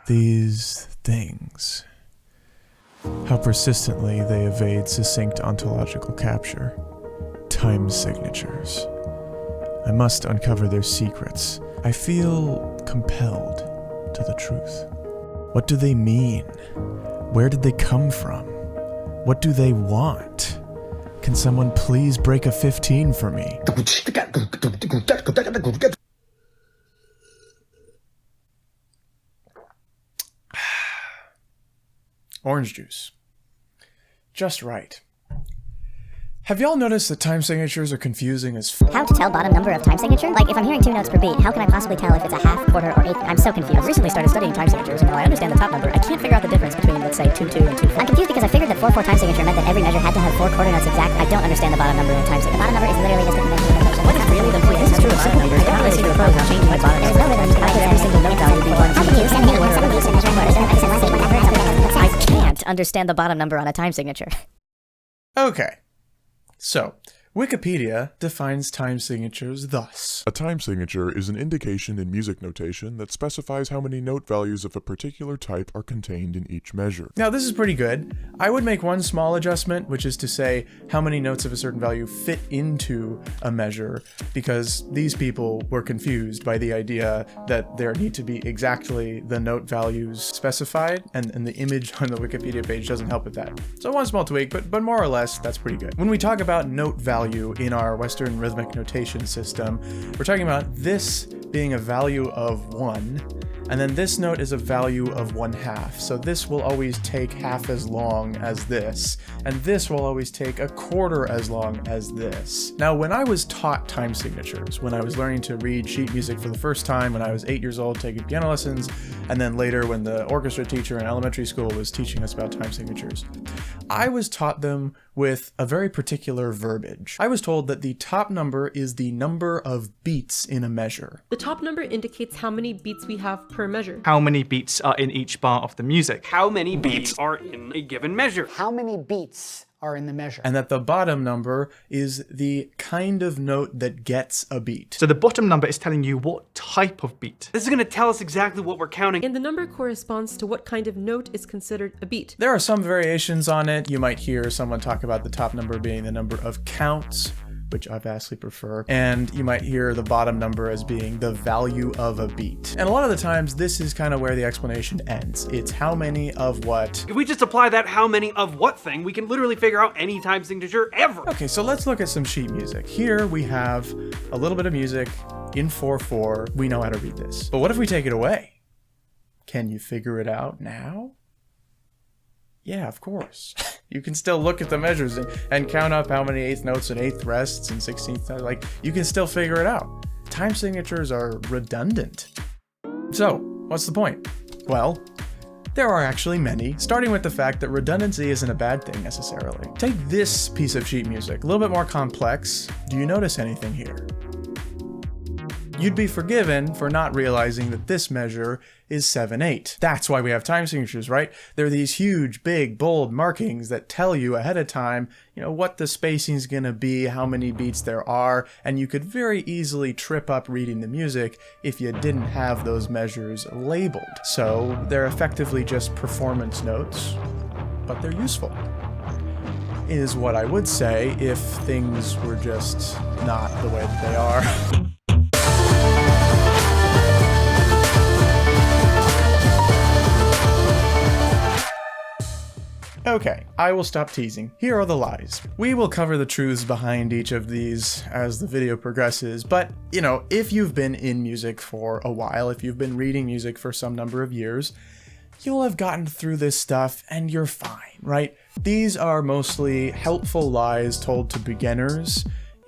These things. How persistently they evade succinct ontological capture. Time signatures. I must uncover their secrets. I feel compelled to the truth. What do they mean? Where did they come from? What do they want? Can someone please break a 15 for me? Orange juice. Just right. Have y'all noticed that time signatures are confusing as How to tell bottom number of time signature? Like, if I'm hearing 2 notes per beat, how can I possibly tell if it's a half, quarter, or eighth? I'm so confused. I've recently started studying time signatures, and while I understand the top number, I can't figure out the difference between, let's say, 2-2 and 2-4. I'm confused because I figured that 4-4 time signature meant that every measure had to have 4 quarter notes exact. I don't understand the bottom number of time signature. The bottom number is literally just a conventional notation. What is really the point? This is true of simple numbers. I don't really see the pros of changing the bottom number. There's no rhythm. You can either every single note value be 1, 2, 3, 4. I can't understand the bottom number on a time signature. Okay. So, Wikipedia defines time signatures thus. A time signature is an indication in music notation that specifies how many note values of a particular type are contained in each measure. Now, this is pretty good. I would make one small adjustment, which is to say how many notes of a certain value fit into a measure, because these people were confused by the idea that there need to be exactly the note values specified, and the image on the Wikipedia page doesn't help with that. So one small tweak, but more or less, that's pretty good. When we talk about note value in our Western rhythmic notation system, we're talking about this being a value of 1, and then this note is a value of 1/2. So this will always take half as long as this, and this will always take a quarter as long as this. Now, when I was taught time signatures, when I was learning to read sheet music for the first time when I was 8 years old taking piano lessons, and then later when the orchestra teacher in elementary school was teaching us about time signatures, I was taught them with a very particular verbiage. I was told that the top number is the number of beats in a measure. The top number indicates how many beats we have per measure. How many beats are in each bar of the music? How many beats are in a given measure? How many beats are in the measure? And that the bottom number is the kind of note that gets a beat. So the bottom number is telling you what type of beat. This is going to tell us exactly what we're counting. And the number corresponds to what kind of note is considered a beat. There are some variations on it. You might hear someone talk about the top number being the number of counts, which I vastly prefer. And you might hear the bottom number as being the value of a beat. And a lot of the times, this is kind of where the explanation ends. It's how many of what. If we just apply that how many of what thing, we can literally figure out any time signature ever. Okay, so let's look at some sheet music. Here we have a little bit of music in 4/4. We know how to read this. But what if we take it away? Can you figure it out now? Yeah, of course. You can still look at the measures and count up how many eighth notes and eighth rests and 16th notes. Like, you can still figure it out. Time signatures are redundant. So, what's the point? Well, there are actually many, starting with the fact that redundancy isn't a bad thing necessarily. Take this piece of sheet music, a little bit more complex. Do you notice anything here? You'd be forgiven for not realizing that this measure is 7/8. That's why we have time signatures, right? They're these huge, big, bold markings that tell you ahead of time, what the spacing is going to be, how many beats there are, and you could very easily trip up reading the music if you didn't have those measures labeled. So they're effectively just performance notes, but they're useful, is what I would say if things were just not the way that they are. Okay, I will stop teasing. Here are the lies. We will cover the truths behind each of these as the video progresses, but, if you've been in music for a while, if you've been reading music for some number of years, you'll have gotten through this stuff and you're fine, right? These are mostly helpful lies told to beginners.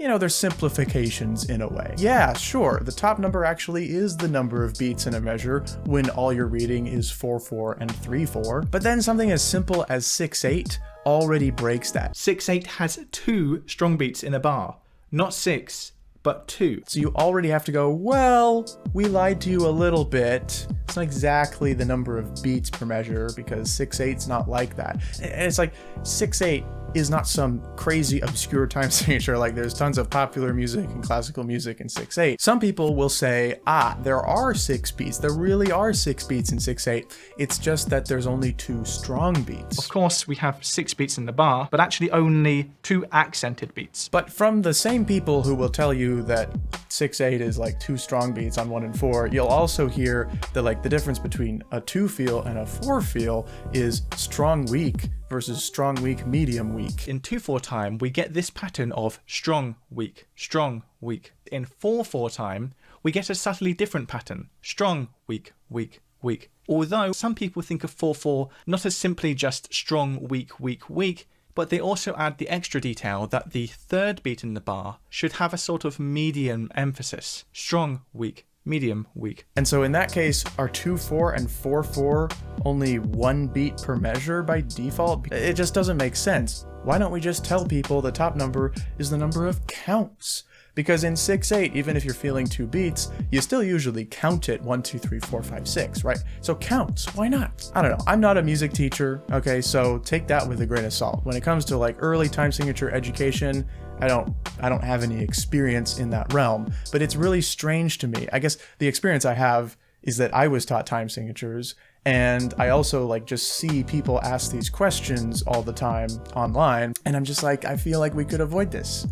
They're simplifications in a way. Yeah, sure, the top number actually is the number of beats in a measure when all you're reading is 4/4 and 3/4, but then something as simple as 6/8 already breaks that. 6/8 has 2 strong beats in a bar, not 6, but 2. So you already have to go, well, we lied to you a little bit. It's not exactly the number of beats per measure because 6/8's not like that. And it's like 6/8 is not some crazy obscure time signature like there's tons of popular music and classical music in 6/8. Some people will say, there are 6 beats. There really are 6 beats in 6/8. It's just that there's only 2 strong beats. Of course, we have 6 beats in the bar, but actually only 2 accented beats. But from the same people who will tell you that 6/8 is like 2 strong beats on 1 and 4, you'll also hear that like the difference between a 2 feel and a 4 feel is strong weak versus strong weak medium weak. In 2/4 time, we get this pattern of strong weak, strong weak. In 4/4 time, we get a subtly different pattern, strong weak, weak, weak. Although some people think of 4/4 not as simply just strong weak, weak, weak, but they also add the extra detail that the 3rd beat in the bar should have a sort of medium emphasis. Strong, weak, medium, weak. And so in that case, are 2/4 and 4/4 only 1 beat per measure by default? It just doesn't make sense. Why don't we just tell people the top number is the number of counts? Because in 6/8, even if you're feeling 2 beats, you still usually count it 1, 2, 3, 4, 5, 6, right? So counts, why not? I don't know. I'm not a music teacher, okay? So take that with a grain of salt. When it comes to like early time signature education, I don't have any experience in that realm, but it's really strange to me. I guess the experience I have is that I was taught time signatures, and I also like just see people ask these questions all the time online, and I'm just like, I feel like we could avoid this.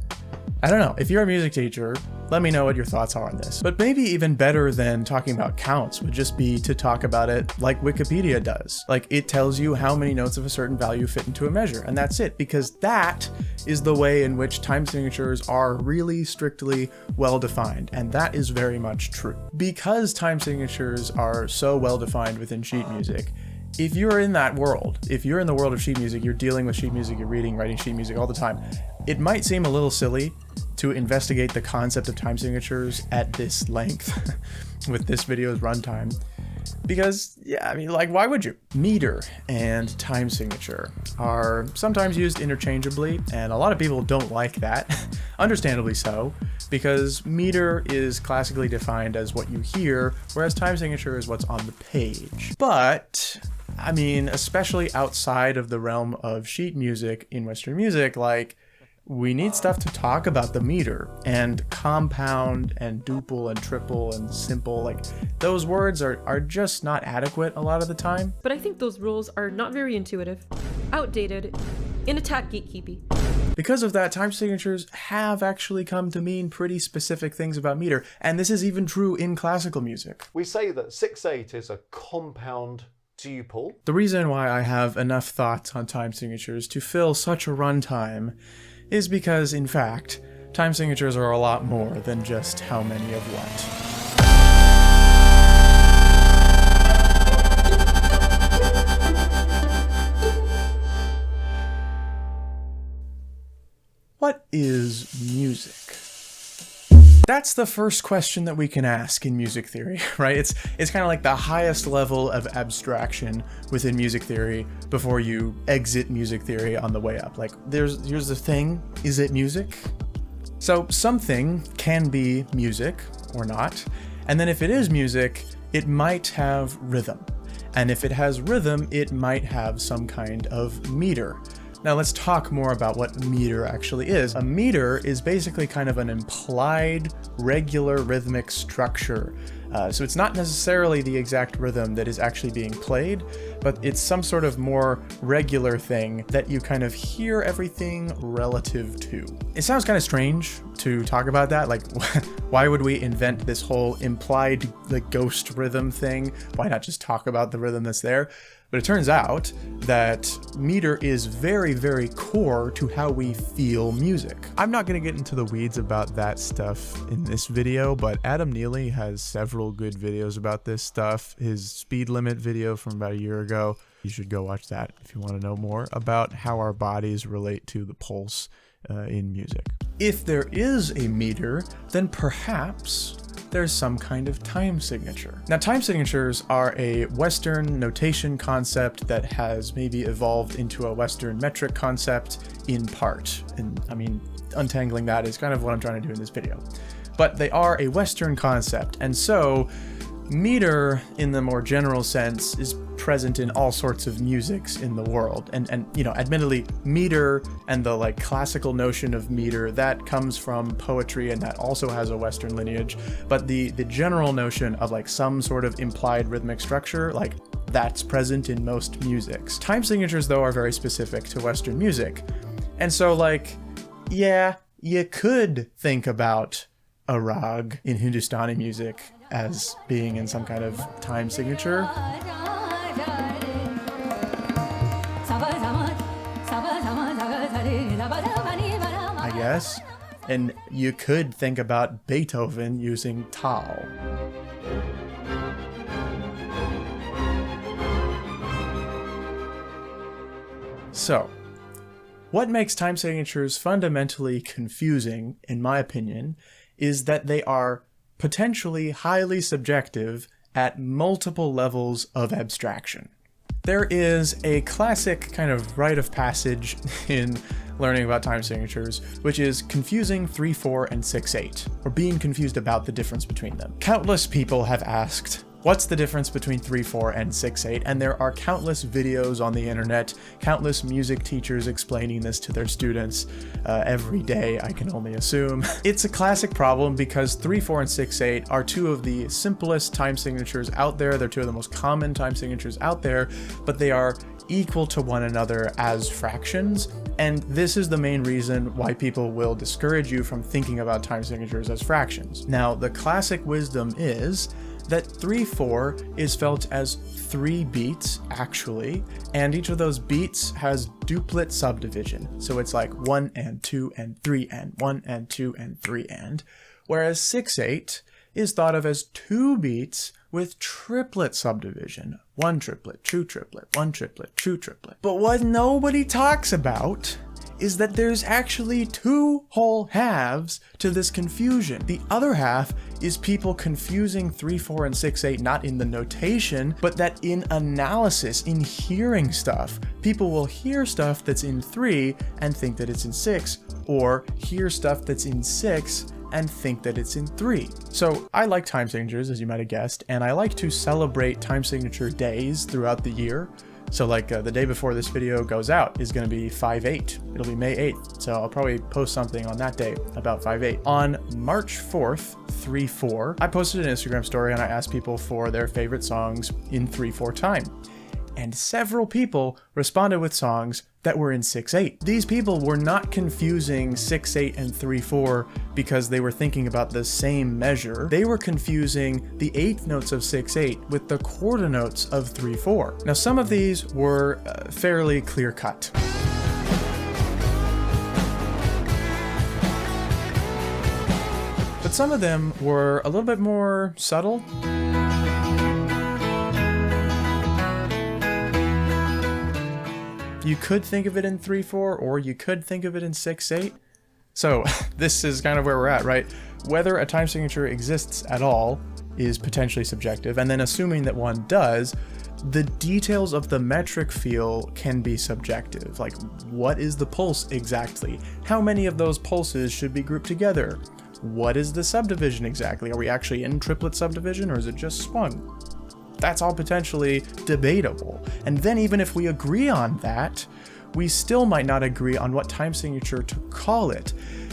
I don't know, if you're a music teacher, let me know what your thoughts are on this. But maybe even better than talking about counts would just be to talk about it like Wikipedia does. Like it tells you how many notes of a certain value fit into a measure, and that's it, because that is the way in which time signatures are really strictly well defined, and that is very much true. Because time signatures are so well defined within sheet music, if you're in that world, if you're in the world of sheet music, you're dealing with sheet music, you're reading, writing sheet music all the time, it might seem a little silly to investigate the concept of time signatures at this length with this video's runtime. Because, yeah, I mean, like, why would you? Meter and time signature are sometimes used interchangeably, and a lot of people don't like that, understandably so, because meter is classically defined as what you hear, whereas time signature is what's on the page. But I mean, especially outside of the realm of sheet music in Western music, like, we need stuff to talk about the meter, and compound and duple and triple and simple, like those words are just not adequate a lot of the time. But I think those rules are not very intuitive, outdated, and attack gatekeeping. Because of that, time signatures have actually come to mean pretty specific things about meter, and this is even true in classical music. We say that 6/8 is a compound duple. The reason why I have enough thoughts on time signatures to fill such a runtime is because, in fact, time signatures are a lot more than just how many of what. What is music? That's the first question that we can ask in music theory, right? It's kind of like the highest level of abstraction within music theory before you exit music theory on the way up. Like, here's the thing, is it music? So something can be music or not, and then if it is music, it might have rhythm. And if it has rhythm, it might have some kind of meter. Now let's talk more about what meter actually is. A meter is basically kind of an implied regular rhythmic structure. So it's not necessarily the exact rhythm that is actually being played, but it's some sort of more regular thing that you kind of hear everything relative to. It sounds kind of strange to talk about that. Like, why would we invent this whole implied ghost rhythm thing? Why not just talk about the rhythm that's there? But it turns out that meter is very, very core to how we feel music. I'm not going to get into the weeds about that stuff in this video, but Adam Neely has several good videos about this stuff. His speed limit video from about a year ago, you should go watch that if you want to know more about how our bodies relate to the pulse in music. If there is a meter, then perhaps there's some kind of time signature. Now, time signatures are a Western notation concept that has maybe evolved into a Western metric concept in part. And I mean, untangling that is kind of what I'm trying to do in this video. But they are a Western concept, and so Meter, in the more general sense, is present in all sorts of musics in the world. And you know, admittedly, meter and the like classical notion of meter, that comes from poetry and that also has a Western lineage. But the general notion of like some sort of implied rhythmic structure, like that's present in most musics. Time signatures, though, are very specific to Western music. And so, like, yeah, you could think about a rag in Hindustani music as being in some kind of time signature. I guess. And you could think about Beethoven using tal. So, what makes time signatures fundamentally confusing, in my opinion, is that they are potentially highly subjective at multiple levels of abstraction. There is a classic kind of rite of passage in learning about time signatures, which is confusing 3/4 and 6/8, or being confused about the difference between them. Countless people have asked, what's the difference between 3/4 and 6/8? And there are countless videos on the internet, countless music teachers explaining this to their students every day, I can only assume. It's a classic problem because 3/4 and 6/8 are two of the simplest time signatures out there. They're two of the most common time signatures out there, but they are equal to one another as fractions. And this is the main reason why people will discourage you from thinking about time signatures as fractions. Now, the classic wisdom is that 3/4 is felt as 3 beats, actually, and each of those beats has duplet subdivision. So it's like 1 and 2 and 3 and 1 and 2 and 3 and, whereas 6/8 is thought of as 2 beats with triplet subdivision. 1 triplet, true triplet, 1 triplet, true triplet. But what nobody talks about is that there's actually 2 whole halves to this confusion. The other half is people confusing 3/4 and 6/8 not in the notation, but that in analysis, in hearing stuff. People will hear stuff that's in 3 and think that it's in 6, or hear stuff that's in 6 and think that it's in 3. So I like time signatures, as you might have guessed, and I like to celebrate time signature days throughout the year. So like the day before this video goes out is going to be 5/8. It'll be May 8th. So I'll probably post something on that day about 5/8. On March 4th, 3/4, I posted an Instagram story and I asked people for their favorite songs in 3/4 time. And several people responded with songs that were in 6/8. These people were not confusing 6/8 and 3/4 because they were thinking about the same measure. They were confusing the eighth notes of 6/8 with the quarter notes of 3/4. Now, some of these were fairly clear-cut. But some of them were a little bit more subtle. You could think of it in 3/4, or you could think of it in 6/8. So this is kind of where we're at, right? Whether a time signature exists at all is potentially subjective, and then assuming that one does, the details of the metric feel can be subjective. Like, what is the pulse exactly? How many of those pulses should be grouped together? What is the subdivision exactly? Are we actually in triplet subdivision, or is it just swung? That's all potentially debatable. And then even if we agree on that, we still might not agree on what time signature to call it,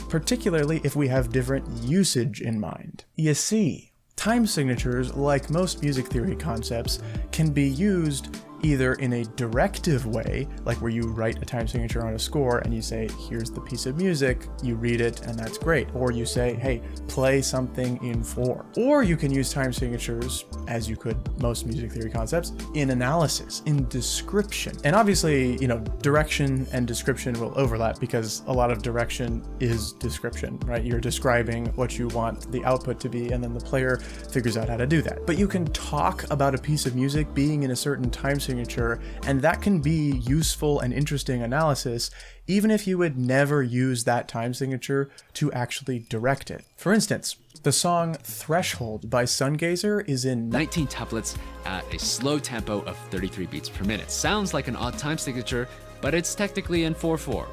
particularly if we have different usage in mind. You see, time signatures, like most music theory concepts, can be used either in a directive way, like where you write a time signature on a score and you say, here's the piece of music, you read it, and that's great. Or you say, hey, play something in 4. Or you can use time signatures, as you could most music theory concepts, in analysis, in description. And obviously, you know, direction and description will overlap because a lot of direction is description, right? You're describing what you want the output to be, and then the player figures out how to do that. But you can talk about a piece of music being in a certain time signature, and that can be useful and interesting analysis, even if you would never use that time signature to actually direct it. For instance, the song Threshold by Sungazer is in 19 tuplets at a slow tempo of 33 beats per minute. Sounds like an odd time signature, but it's technically in 4/4.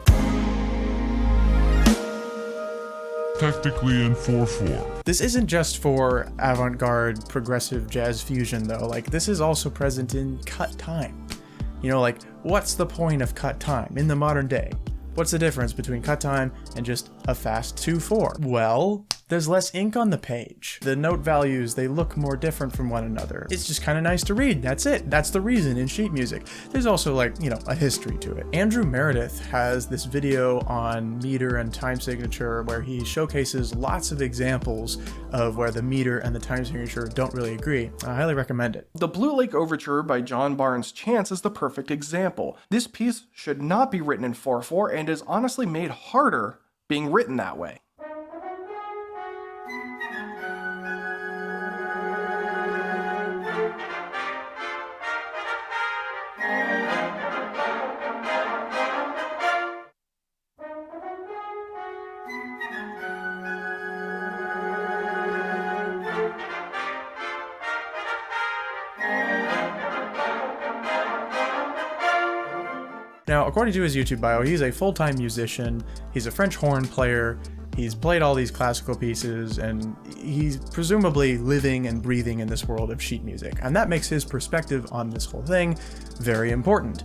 technically in 4/4. This isn't just for avant-garde progressive jazz fusion though, like this is also present in cut time. You know, like what's the point of cut time in the modern day? What's the difference between cut time and just a fast 2/4? Well, there's less ink on the page. The note values, they look more different from one another. It's just kind of nice to read. That's it. That's the reason in sheet music. There's also like, you know, a history to it. Andrew Meredith has this video on meter and time signature where he showcases lots of examples of where the meter and the time signature don't really agree. I highly recommend it. The Blue Lake Overture by John Barnes Chance is the perfect example. This piece should not be written in 4/4 and is honestly made harder being written that way. Now, according to his YouTube bio, he's a full-time musician, he's a French horn player, he's played all these classical pieces, and he's presumably living and breathing in this world of sheet music. And that makes his perspective on this whole thing very important.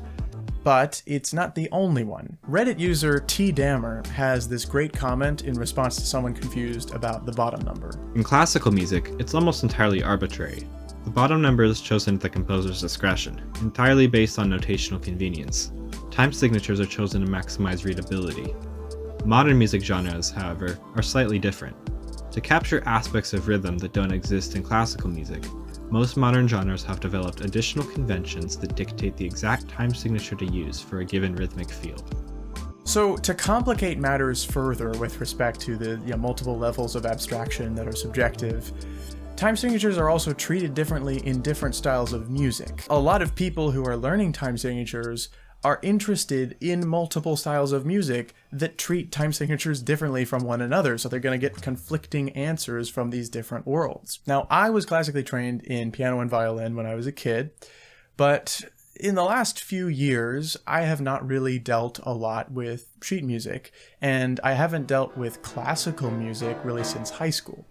But it's not the only one. Reddit user tdammers has this great comment in response to someone confused about the bottom number. In classical music, it's almost entirely arbitrary. The bottom number is chosen at the composer's discretion, entirely based on notational convenience. Time signatures are chosen to maximize readability. Modern music genres, however, are slightly different. To capture aspects of rhythm that don't exist in classical music, most modern genres have developed additional conventions that dictate the exact time signature to use for a given rhythmic field. So to complicate matters further with respect to the multiple levels of abstraction that are subjective, time signatures are also treated differently in different styles of music. A lot of people who are learning time signatures are interested in multiple styles of music that treat time signatures differently from one another, so they're going to get conflicting answers from these different worlds. Now, I was classically trained in piano and violin when I was a kid, but in the last few years, I have not really dealt a lot with sheet music, and I haven't dealt with classical music really since high school.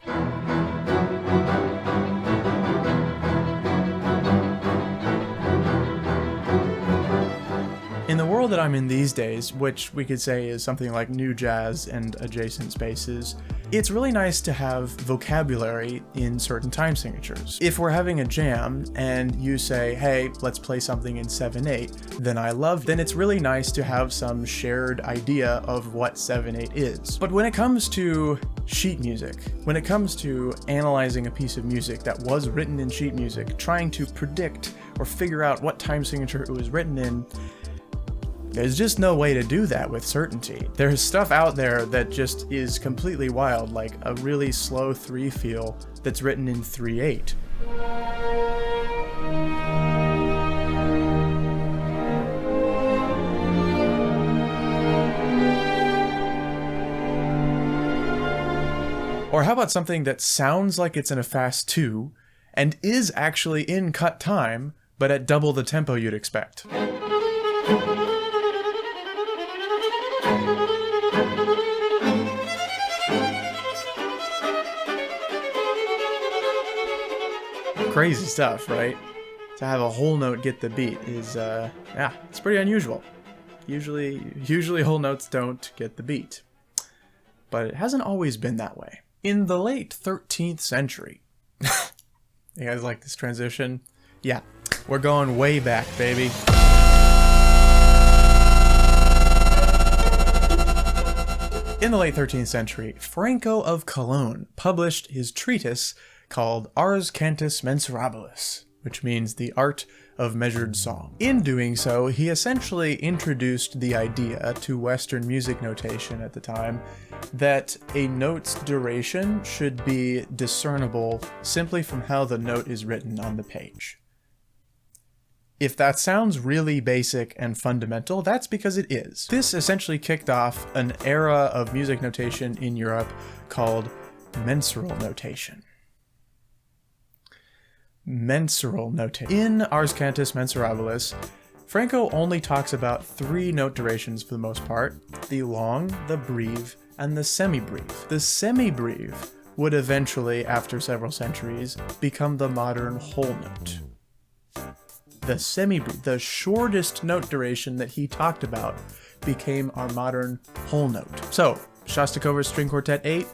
In the world that I'm in these days, which we could say is something like new jazz and adjacent spaces, it's really nice to have vocabulary in certain time signatures. If we're having a jam and you say, hey, let's play something in 7/8, then it's really nice to have some shared idea of what 7/8 is. But when it comes to sheet music, when it comes to analyzing a piece of music that was written in sheet music, trying to predict or figure out what time signature it was written in, there's just no way to do that with certainty. There's stuff out there that just is completely wild, like a really slow 3 feel that's written in 3/8. Or how about something that sounds like it's in a fast 2 and is actually in cut time, but at double the tempo you'd expect? Crazy stuff, right? To have a whole note get the beat is, yeah, it's pretty unusual. Usually whole notes don't get the beat. But it hasn't always been that way. In the late 13th century, you guys like this transition? Yeah, we're going way back, baby. In the late 13th century, Franco of Cologne published his treatise called Ars Cantus Mensurabilis, which means the art of measured song. In doing so, he essentially introduced the idea to Western music notation at the time that a note's duration should be discernible simply from how the note is written on the page. If that sounds really basic and fundamental, that's because it is. This essentially kicked off an era of music notation in Europe called mensural notation. Mensural notation. In Ars Cantus Mensurabilis, Franco only talks about 3 note durations for the most part: the long, the breve, and the semibreve. The semibreve would eventually, after several centuries, become the modern whole note. The semibreve, the shortest note duration that he talked about, became our modern whole note. So, Shostakovich's String Quartet 8,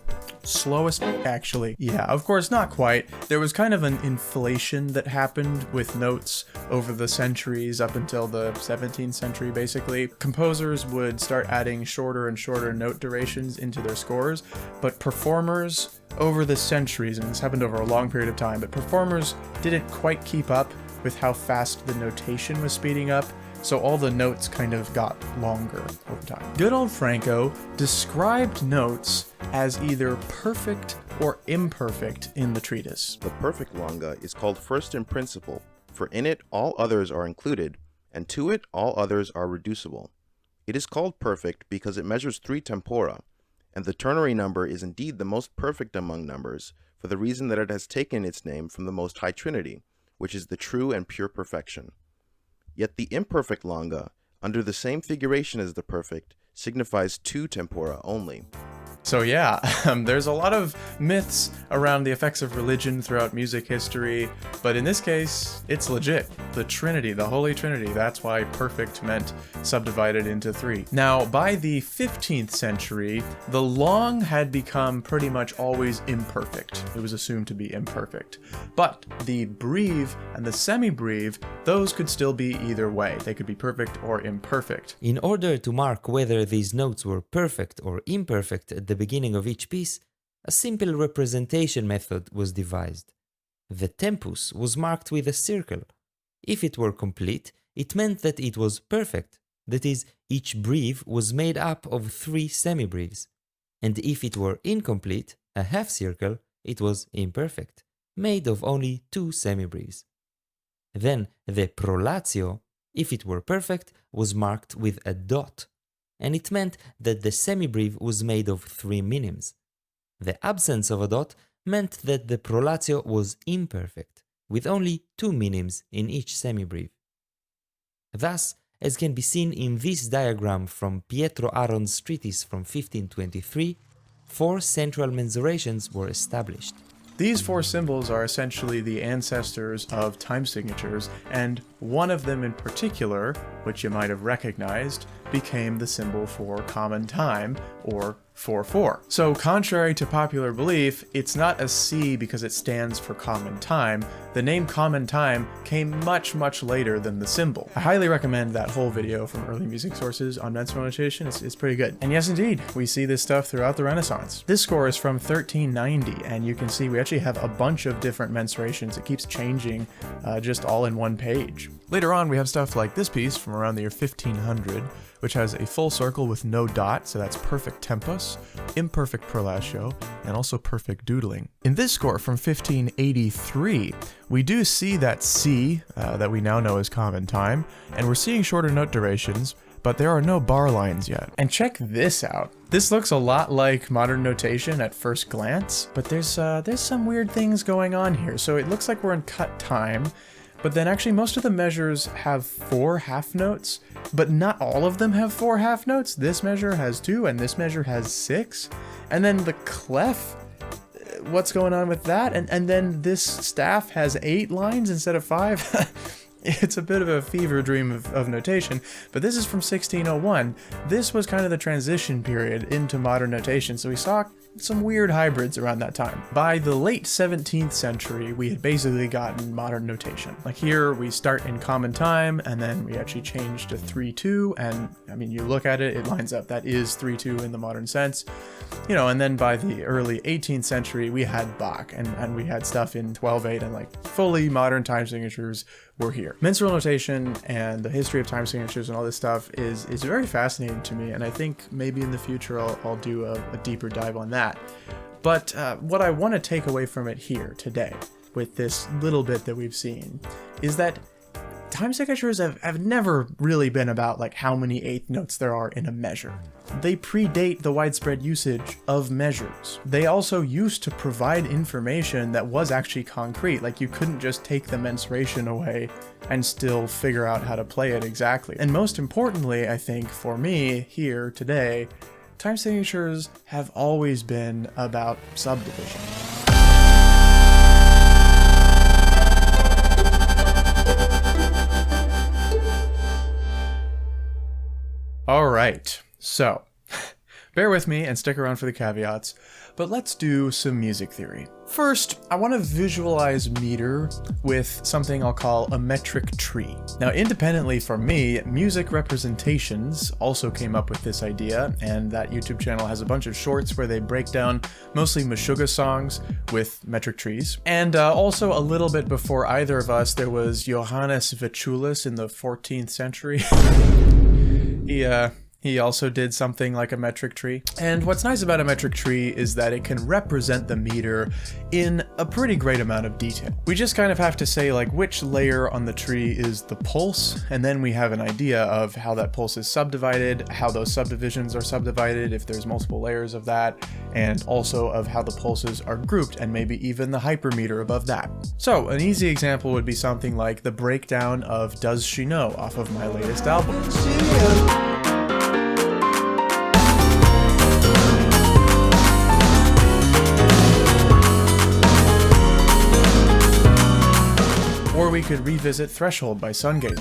slowest actually. Yeah, of course not quite. There was kind of an inflation that happened with notes over the centuries up until the 17th century basically. Composers would start adding shorter and shorter note durations into their scores, but performers over the centuries, and this happened over a long period of time, but performers didn't quite keep up with how fast the notation was speeding up, so all the notes kind of got longer over time. Good old Franco described notes as either perfect or imperfect in the treatise. The perfect longa is called first in principle, for in it all others are included, and to it all others are reducible. It is called perfect because it measures 3 tempora, and the ternary number is indeed the most perfect among numbers, for the reason that it has taken its name from the Most High Trinity, which is the true and pure perfection. Yet the imperfect longa, under the same figuration as the perfect, signifies 2 tempora only. So yeah, there's a lot of myths around the effects of religion throughout music history, but in this case, it's legit. The Trinity, the Holy Trinity, that's why perfect meant subdivided into 3. Now, by the 15th century, the long had become pretty much always imperfect. It was assumed to be imperfect. But the breve and the semibreve, those could still be either way. They could be perfect or imperfect. In order to mark whether these notes were perfect or imperfect at the beginning of each piece, a simple representation method was devised. The tempus was marked with a circle. If it were complete, it meant that it was perfect, that is, each breve was made up of 3 semibreves. And if it were incomplete, a half circle, it was imperfect, made of only 2 semibreves. Then the prolatio, if it were perfect, was marked with a dot, and it meant that the semibreve was made of 3 minims. The absence of a dot meant that the prolatio was imperfect, with only 2 minims in each semibreve. Thus, as can be seen in this diagram from Pietro Aron's treatise from 1523, 4 central mensurations were established. These 4 symbols are essentially the ancestors of time signatures, and one of them in particular, which you might have recognized, became the symbol for common time, or 4/4. So contrary to popular belief, it's not a C because it stands for common time. The name common time came much, much later than the symbol. I highly recommend that whole video from early music sources on mensural notation. It's pretty good. And yes, indeed, we see this stuff throughout the Renaissance. This score is from 1390, and you can see we actually have a bunch of different mensurations. It keeps changing just all in one page. Later on, we have stuff like this piece from around the year 1500, which has a full circle with no dot, so that's perfect tempus, imperfect prolatio, and also perfect doodling. In this score from 1583, we do see that C that we now know as common time, and we're seeing shorter note durations, but there are no bar lines yet. And check this out. This looks a lot like modern notation at first glance, but there's some weird things going on here. So it looks like we're in cut time, but then actually most of the measures have 4 half notes, but not all of them have 4 half notes. This measure has 2 and this measure has 6. And then the clef, what's going on with that? And then this staff has 8 lines instead of 5. It's a bit of a fever dream of notation, but this is from 1601. This was kind of the transition period into modern notation, so we saw some weird hybrids around that time. By the late 17th century, we had basically gotten modern notation. Like here, we start in common time, and then we actually change to 3/2, and I mean, you look at it, it lines up. That is 3/2 in the modern sense. You know, and then by the early 18th century, we had Bach, and we had stuff in 12/8, and like fully modern time signatures were here. Mensural notation and the history of time signatures and all this stuff is very fascinating to me, and I think maybe in the future I'll do a deeper dive on that. But what I want to take away from it here today, with this little bit that we've seen, is that time signatures have never really been about like how many eighth notes there are in a measure. They predate the widespread usage of measures. They also used to provide information that was actually concrete, like you couldn't just take the mensuration away and still figure out how to play it exactly. And most importantly, I think for me here today, time signatures have always been about subdivision. All right, so bear with me and stick around for the caveats, but let's do some music theory. First, I want to visualize meter with something I'll call a metric tree. Now, independently from me, Music Representations also came up with this idea, and that YouTube channel has a bunch of shorts where they break down mostly Meshuggah songs with metric trees. And also a little bit before either of us, there was Johannes Vechulis in the 14th century. He also did something like a metric tree. And what's nice about a metric tree is that it can represent the meter in a pretty great amount of detail. We just kind of have to say like which layer on the tree is the pulse, and then we have an idea of how that pulse is subdivided, how those subdivisions are subdivided, if there's multiple layers of that, and also of how the pulses are grouped, and maybe even the hypermeter above that. So an easy example would be something like the breakdown of Does She Know off of my latest album. Or we could revisit Threshold by Sungazing.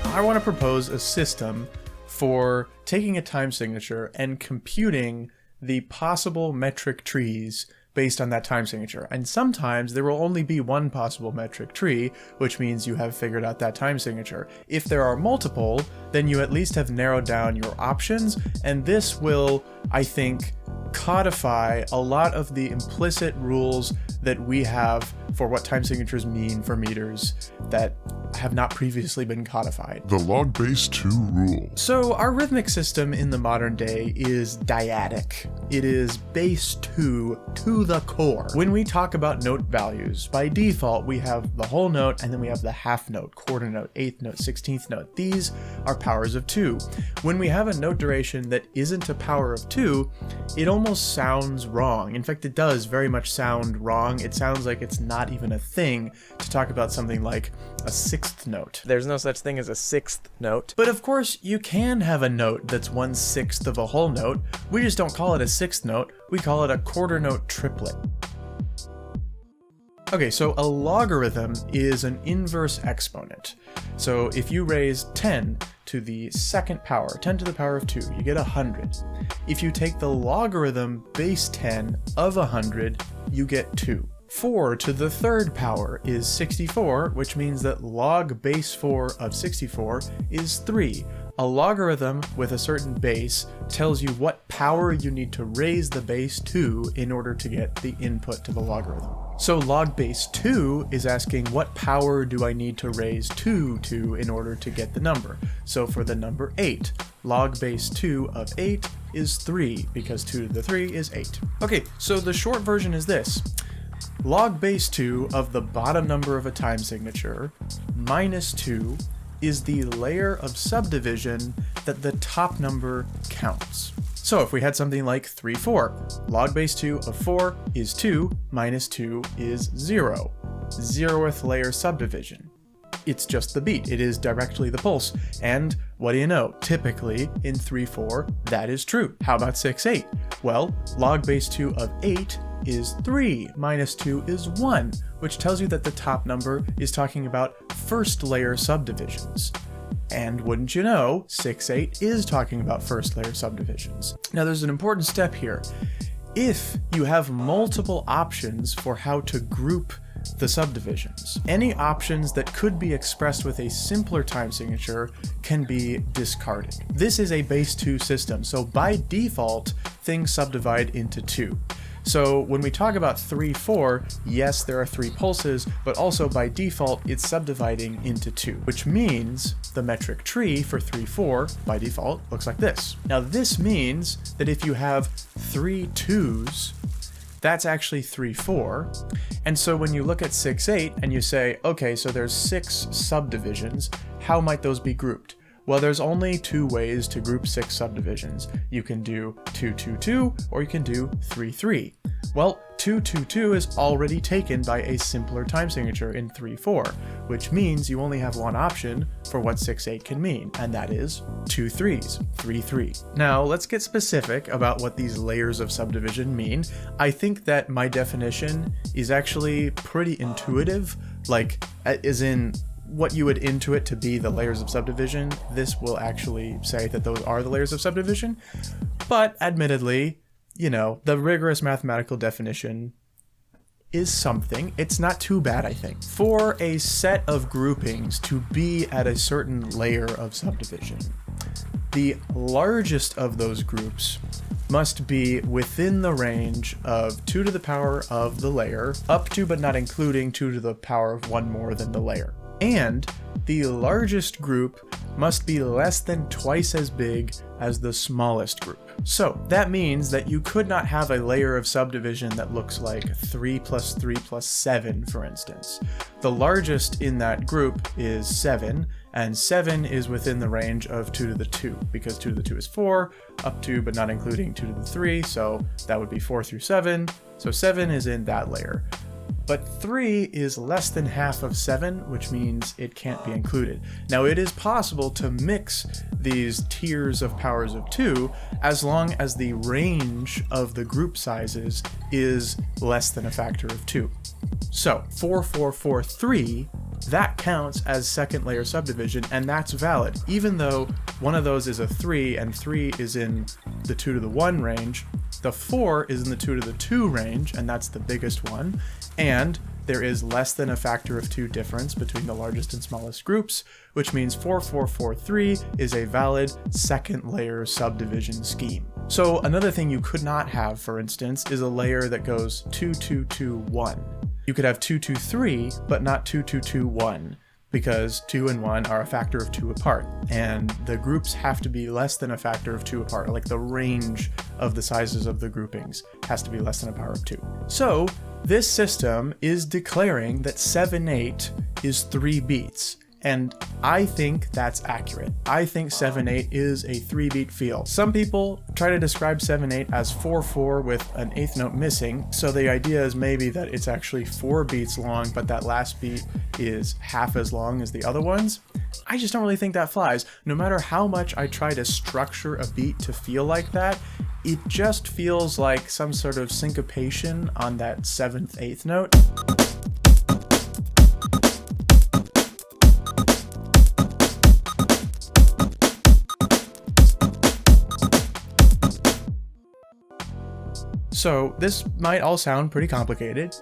I want to propose a system for taking a time signature and computing the possible metric trees based on that time signature. And sometimes there will only be one possible metric tree, which means you have figured out that time signature. If there are multiple, then you at least have narrowed down your options, and this will, I think, codify a lot of the implicit rules that we have for what time signatures mean for meters that have not previously been codified. The log base 2 rule. So our rhythmic system in the modern day is dyadic. It is base 2 to the core. When we talk about note values, by default we have the whole note and then we have the half note, quarter note, eighth note, 16th note. These are powers of 2. When we have a note duration that isn't a power of 2, it almost sounds wrong. In fact, it does very much sound wrong. It sounds like it's not even a thing to talk about something like a 6th note. There's no such thing as a 6th note. But of course, you can have a note that's 1/6 of a whole note. We just don't call it a 6th note. We call it a quarter note triplet. Okay, so a logarithm is an inverse exponent. So if you raise 10 to the second power, 10 to the power of 2, you get 100. If you take the logarithm base 10 of 100, you get 2. 4 to the third power is 64, which means that log base 4 of 64 is 3. A logarithm with a certain base tells you what power you need to raise the base to in order to get the input to the logarithm. So log base 2 is asking what power do I need to raise 2 to in order to get the number. So for the number 8, log base 2 of 8 is 3 because 2 to the 3 is 8. Okay, so the short version is this. Log base 2 of the bottom number of a time signature minus 2 is the layer of subdivision that the top number counts. So if we had something like 3, 4, log base 2 of 4 is 2, minus 2 is 0. 0th layer subdivision. It's just the beat, it is directly the pulse, and what do you know, typically in 3, 4, that is true. How about 6, 8? Well, log base 2 of 8 is 3, minus 2 is 1, which tells you that the top number is talking about first layer subdivisions. And wouldn't you know, 6, 8 is talking about first layer subdivisions. Now there's an important step here. If you have multiple options for how to group the subdivisions, any options that could be expressed with a simpler time signature can be discarded. This is a base 2 system, so by default, things subdivide into 2. So when we talk about 3, 4, yes, there are 3 pulses, but also by default, it's subdividing into 2, which means the metric tree for 3, 4 by default looks like this. Now this means that if you have 3 2s, that's actually 3, 4. And so when you look at 6, 8 and you say, okay, so there's 6 subdivisions, how might those be grouped? Well, there's only two ways to group 6 subdivisions. You can do 2-2-2 or you can do 3-3. Well, 2-2-2 is already taken by a simpler time signature in 3-4, which means you only have one option for what 6-8 can mean, and that is 2 3s, 3-3. Now, let's get specific about what these layers of subdivision mean. I think that my definition is actually pretty intuitive, like, as in what you would intuit to be the layers of subdivision. This will actually say that those are the layers of subdivision, but admittedly, you know, the rigorous mathematical definition is something. It's not too bad, I think. For a set of groupings to be at a certain layer of subdivision, the largest of those groups must be within the range of 2 to the power of the layer, up to but not including 2 to the power of 1 more than the layer. And the largest group must be less than twice as big as the smallest group. So that means that you could not have a layer of subdivision that looks like 3 plus 3 plus 7, for instance. The largest in that group is 7, and 7 is within the range of 2 to the 2, because 2 to the 2 is 4, up to but not including 2 to the 3, so that would be 4 through 7. So 7 is in that layer. But 3 is less than half of 7, which means it can't be included. Now, it is possible to mix these tiers of powers of 2 as long as the range of the group sizes is less than a factor of 2. So 4, 4, 4, 3, that counts as second layer subdivision, and that's valid. Even though one of those is a 3 and 3 is in the 2 to the 1 range, the 4 is in the 2 to the 2 range, and that's the biggest one. And there is less than a factor of 2 difference between the largest and smallest groups, which means 4443 is a valid second layer subdivision scheme. So another thing you could not have, for instance, is a layer that goes 2 2 2 1. You could have 2 2 3, but not 2 2 2 1. Because 2 and 1 are a factor of 2 apart, and the groups have to be less than a factor of 2 apart, like the range of the sizes of the groupings has to be less than a power of 2. So this system is declaring that 7/8 is 3 beats, and I think that's accurate. I think 7/8 is a 3-beat feel. Some people try to describe 7/8 as 4/4 with an 8th note missing, so the idea is maybe that it's actually 4 beats long, but that last beat is half as long as the other ones. I just don't really think that flies. No matter how much I try to structure a beat to feel like that, it just feels like some sort of syncopation on that 7th, 8th note. So this might all sound pretty complicated.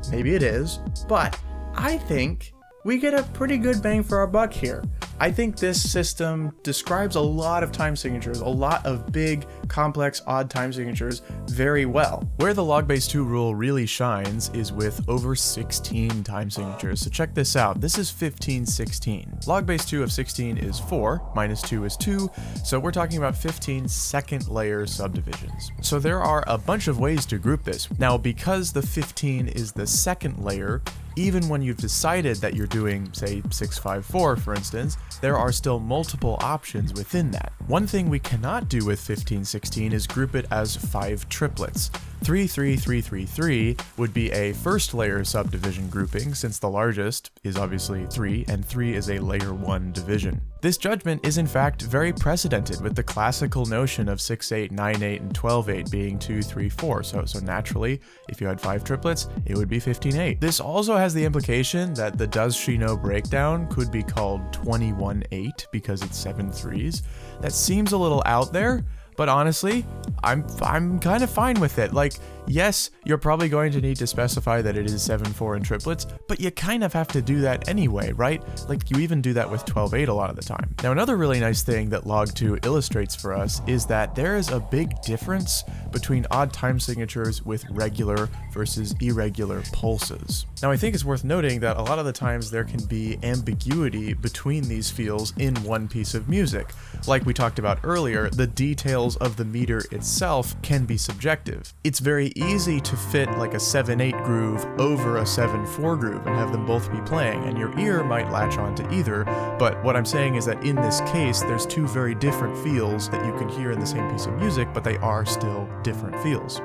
Maybe it is, but I think we get a pretty good bang for our buck here. I think this system describes a lot of time signatures, a lot of big, complex, odd time signatures very well. Where the log-base-2 rule really shines is with over 16 time signatures. So check this out. This is 1516. Log-base-2 of 16 is 4, minus 2 is 2, so we're talking about 15 second layer subdivisions. So there are a bunch of ways to group this. Now, because the 15 is the second layer, even when you've decided that you're doing, say, 654, for instance, there are still multiple options within that. One thing we cannot do with 1516 is group it as 5 triplets. 3 3 3 3 3 would be a first layer subdivision grouping, since the largest is obviously 3 and 3 is a layer 1 division. This judgment is in fact very precedented with the classical notion of 6/8, 9/8, and 12/8 being 2 3 4. So naturally, if you had 5 triplets, it would be 15/8. This also has the implication that the does she know breakdown could be called 21/8 because it's 7 3s. That seems a little out there, but honestly, I'm kind of fine with it. Like, yes, you're probably going to need to specify that it is 7/4 in triplets, but you kind of have to do that anyway, right? Like, you even do that with 12/8 a lot of the time. Now, another really nice thing that log2 illustrates for us is that there is a big difference between odd time signatures with regular versus irregular pulses. Now, I think it's worth noting that a lot of the times there can be ambiguity between these feels in one piece of music. Like we talked about earlier, the details details of the meter itself can be subjective. It's very easy to fit like a 7/8 groove over a 7/4 groove and have them both be playing, and your ear might latch on to either, but what I'm saying is that in this case, there's two very different feels that you can hear in the same piece of music, but they are still different feels.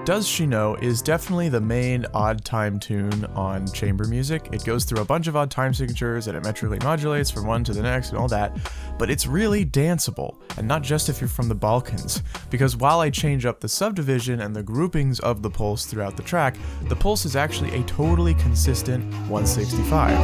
Does She Know is definitely the main odd time tune on chamber music. It goes through a bunch of odd time signatures and it metrically modulates from one to the next and all that, but it's really danceable, and not just if you're from the Balkans, because while I change up the subdivision and the groupings of the pulse throughout the track, the pulse is actually a totally consistent 165.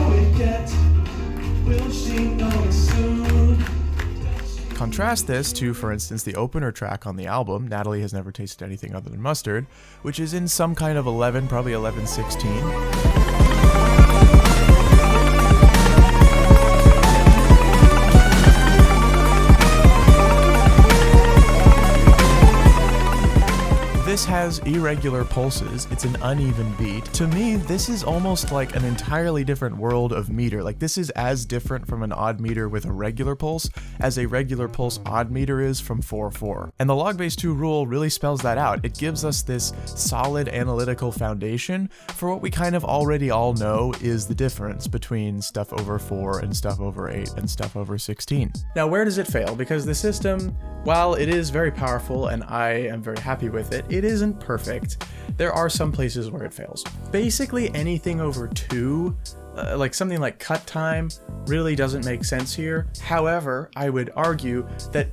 Contrast this to, for instance, the opener track on the album, Natalie Has Never Tasted Anything Other Than Mustard, which is in some kind of 11, probably 11/16. This has irregular pulses, it's an uneven beat. To me, this is almost like an entirely different world of meter. Like, this is as different from an odd meter with a regular pulse as a regular pulse odd meter is from 4/4. And the log base 2 rule really spells that out. It gives us this solid analytical foundation for what we kind of already all know is the difference between stuff over 4 and stuff over 8 and stuff over 16. Now, where does it fail? Because the system, while it is very powerful and I am very happy with it, it isn't perfect. There are some places where it fails. Basically anything over 2, like something like cut time, really doesn't make sense here. However, I would argue that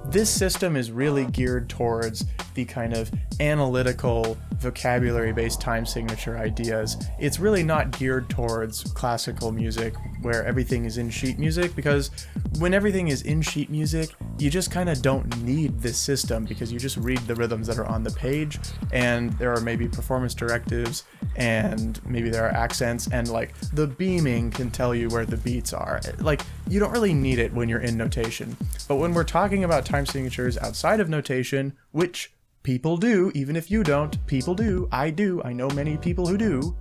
this system is really geared towards the kind of analytical, vocabulary-based time signature ideas. It's really not geared towards classical music where everything is in sheet music, because when everything is in sheet music, you just kind of don't need this system because you just read the rhythms that are on the page, and there are maybe performance directives, and maybe there are accents, and like the beaming can tell you where the beats are. Like, you don't really need it when you're in notation. But when we're talking about time signatures outside of notation, which people do, even if you don't, people do, I know many people who do,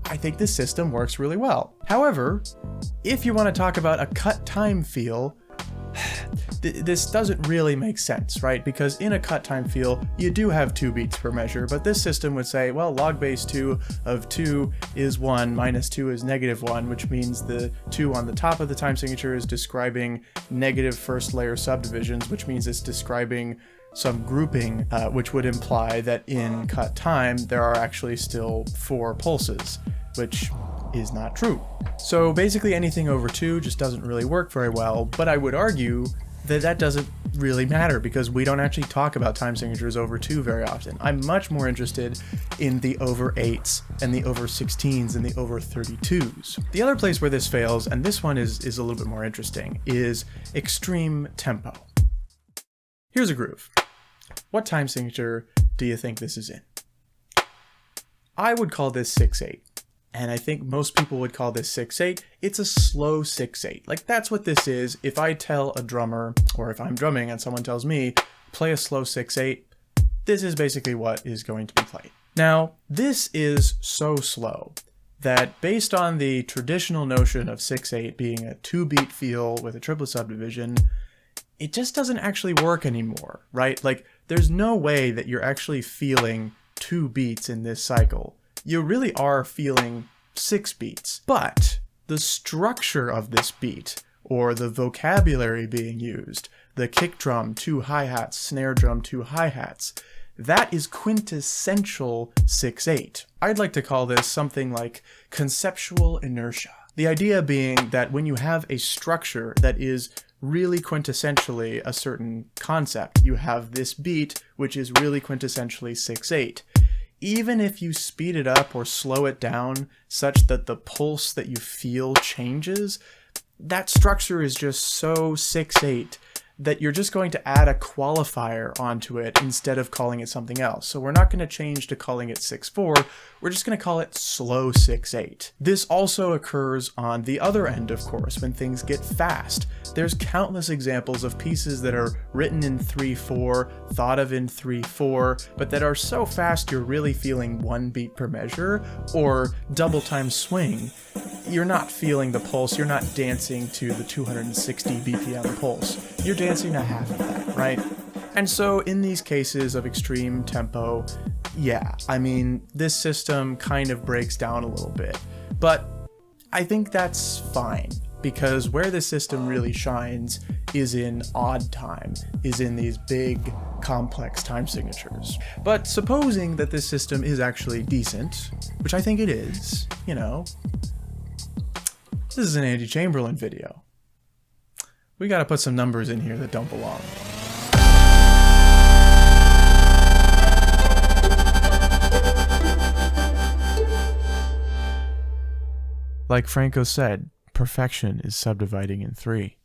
I think this system works really well. However, if you want to talk about a cut time feel, this doesn't really make sense, right? Because in a cut time feel, you do have 2 beats per measure, but this system would say, well, log base 2 of 2 is 1, minus 2 is -1, which means the 2 on the top of the time signature is describing negative first layer subdivisions, which means it's describing some grouping, which would imply that in cut time, there are actually still 4 pulses, which is not true. So basically anything over 2 just doesn't really work very well, but I would argue that that doesn't really matter because we don't actually talk about time signatures over 2 very often. I'm much more interested in the over 8s and the over 16s and the over 32s. The other place where this fails, and this one is a little bit more interesting, is extreme tempo. Here's a groove. What time signature do you think this is in? I would call this 6/8. And I think most people would call this 6/8. It's a slow 6/8. Like, that's what this is. If I tell a drummer, or if I'm drumming and someone tells me, play a slow 6/8, this is basically what is going to be played. Now, this is so slow that based on the traditional notion of 6/8 being a 2-beat feel with a triplet subdivision, it just doesn't actually work anymore, right? Like, there's no way that you're actually feeling 2 beats in this cycle. You really are feeling 6 beats, but the structure of this beat, or the vocabulary being used, the kick drum, 2 hi-hats, snare drum, 2 hi-hats, that is quintessential 6/8. I'd like to call this something like conceptual inertia. The idea being that when you have a structure that is really quintessentially a certain concept, you have this beat, which is really quintessentially 6/8. Even if you speed it up or slow it down such that the pulse that you feel changes, that structure is just so 6/8 that you're just going to add a qualifier onto it instead of calling it something else. So we're not going to change to calling it 6/4, we're just going to call it slow 6/8. This also occurs on the other end, of course, when things get fast. There's countless examples of pieces that are written in 3/4, thought of in 3/4, but that are so fast you're really feeling 1 beat per measure, or double time swing. you're not feeling the pulse, you're not dancing to the 260 BPM pulse. You're dancing to half of that, right? And so in these cases of extreme tempo, yeah, I mean, this system kind of breaks down a little bit. But I think that's fine, because where the system really shines is in odd time, is in these big, complex time signatures. But supposing that this system is actually decent, which I think it is, you know, this is an Andy Chamberlain video. We gotta put some numbers in here that don't belong. Like Franco said, perfection is subdividing in 3.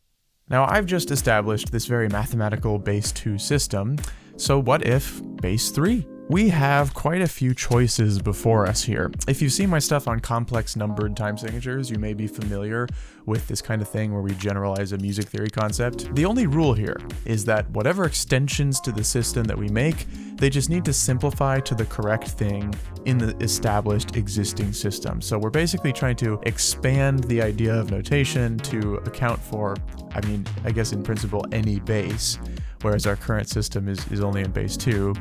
Now, I've just established this very mathematical base 2 system, so what if base 3? We have quite a few choices before us here. If you've seen my stuff on complex numbered time signatures, you may be familiar with this kind of thing where we generalize a music theory concept. The only rule here is that whatever extensions to the system that we make, they just need to simplify to the correct thing in the established existing system. So we're basically trying to expand the idea of notation to account for, I mean, I guess in principle, any base, whereas our current system is only in base 2.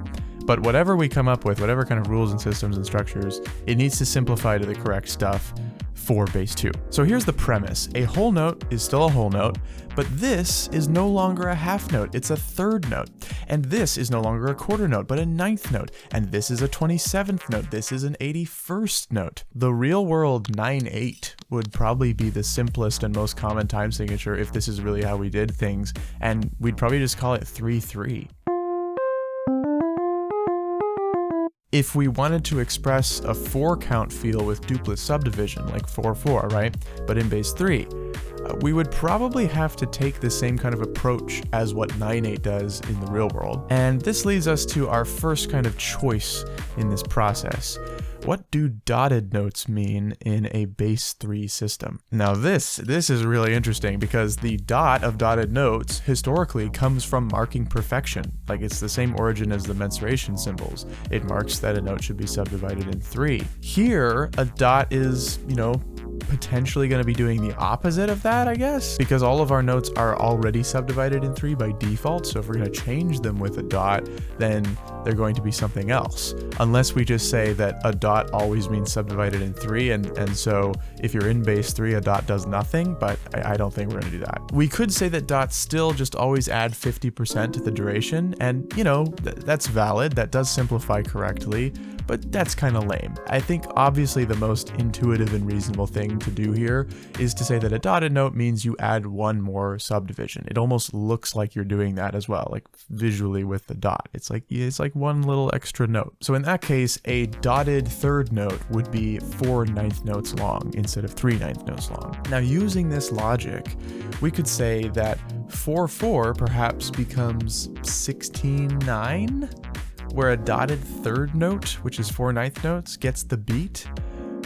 But whatever we come up with, whatever kind of rules and systems and structures, it needs to simplify to the correct stuff for base 2. So here's the premise. A whole note is still a whole note, but this is no longer a half note, it's a third note. And this is no longer a quarter note, but a 9th note. And this is a 27th note, this is an 81st note. The real world 9/8 would probably be the simplest and most common time signature if this is really how we did things, and we'd probably just call it 3/3. If we wanted to express a 4-count feel with duplet subdivision, like 4/4, right? But in base 3, we would probably have to take the same kind of approach as what 9/8 does in the real world. And this leads us to our first kind of choice in this process. What do dotted notes mean in a base 3 system? Now this is really interesting because the dot of dotted notes historically comes from marking perfection. Like it's the same origin as the mensuration symbols. It marks that a note should be subdivided in 3. Here, a dot is, you know, potentially going to be doing the opposite of that, I guess, because all of our notes are already subdivided in 3 by default. So if we're going to change them with a dot, then they're going to be something else, unless we just say that a dot always means subdivided in 3, and so if you're in base 3, a dot does nothing, but I don't think we're going to do that. We could say that dots still just always add 50% to the duration, and you know, that's valid, that does simplify correctly, but that's kind of lame. I think obviously the most intuitive and reasonable thing to do here is to say that a dotted note means you add one more subdivision. It almost looks like you're doing that as well, like visually with the dot. It's like one little extra note. So in that case, a dotted third note would be 4 9th notes long instead of 3 9th notes long. Now using this logic, we could say that 4/4 perhaps becomes 16/9, where a dotted third note, which is 4 9th notes, gets the beat.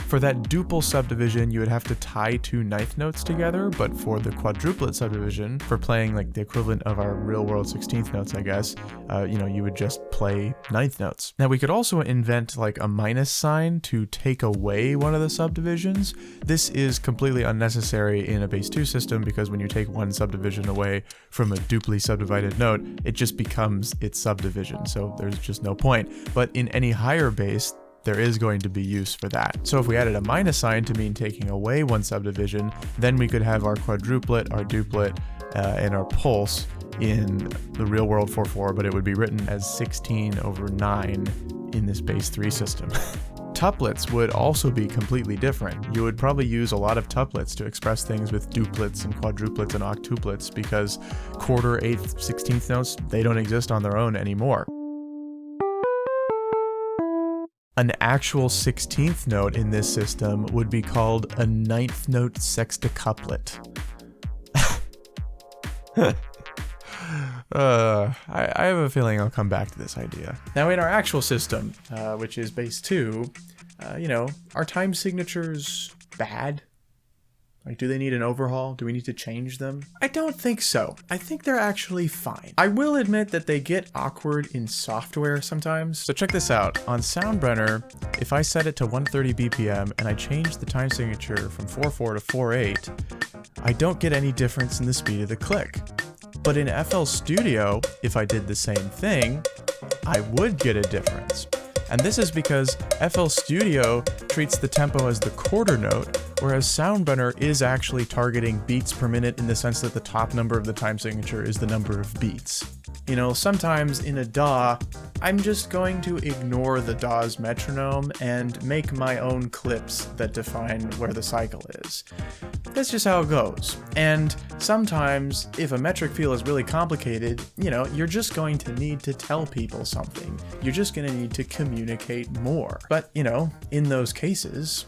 For that duple subdivision, you would have to tie 2 9th notes together, but for the quadruplet subdivision, for playing like the equivalent of our real world 16th notes, I guess, you know, you would just play 9th notes. Now we could also invent like a minus sign to take away one of the subdivisions. This is completely unnecessary in a base 2 system because when you take one subdivision away from a duply subdivided note, it just becomes its subdivision, so there's just no point. But in any higher base, there is going to be use for that. So if we added a minus sign to mean taking away one subdivision, then we could have our quadruplet, our duplet, and our pulse in the real world 4/4, but it would be written as 16/9 in this base 3 system. Tuplets would also be completely different. You would probably use a lot of tuplets to express things with duplets and quadruplets and octuplets because quarter, 8th, 16th notes, they don't exist on their own anymore. An actual 16th note in this system would be called a 9th note sextuplet. I have a feeling I'll come back to this idea. Now in our actual system, which is base 2, you know, are time signatures bad? Like, do they need an overhaul? Do we need to change them? I don't think so. I think they're actually fine. I will admit that they get awkward in software sometimes. So check this out. On Soundbrenner, if I set it to 130 BPM and I change the time signature from 4/4 to 4/8, I don't get any difference in the speed of the click. But in FL Studio, if I did the same thing, I would get a difference. And this is because FL Studio treats the tempo as the quarter note, whereas Soundbrenner is actually targeting beats per minute in the sense that the top number of the time signature is the number of beats. You know, sometimes in a DAW, I'm just going to ignore the DAW's metronome and make my own clips that define where the cycle is. That's just how it goes. And sometimes, if a metric field is really complicated, you know, you're just going to need to tell people something. You're just going to need to communicate more. But, you know, in those cases,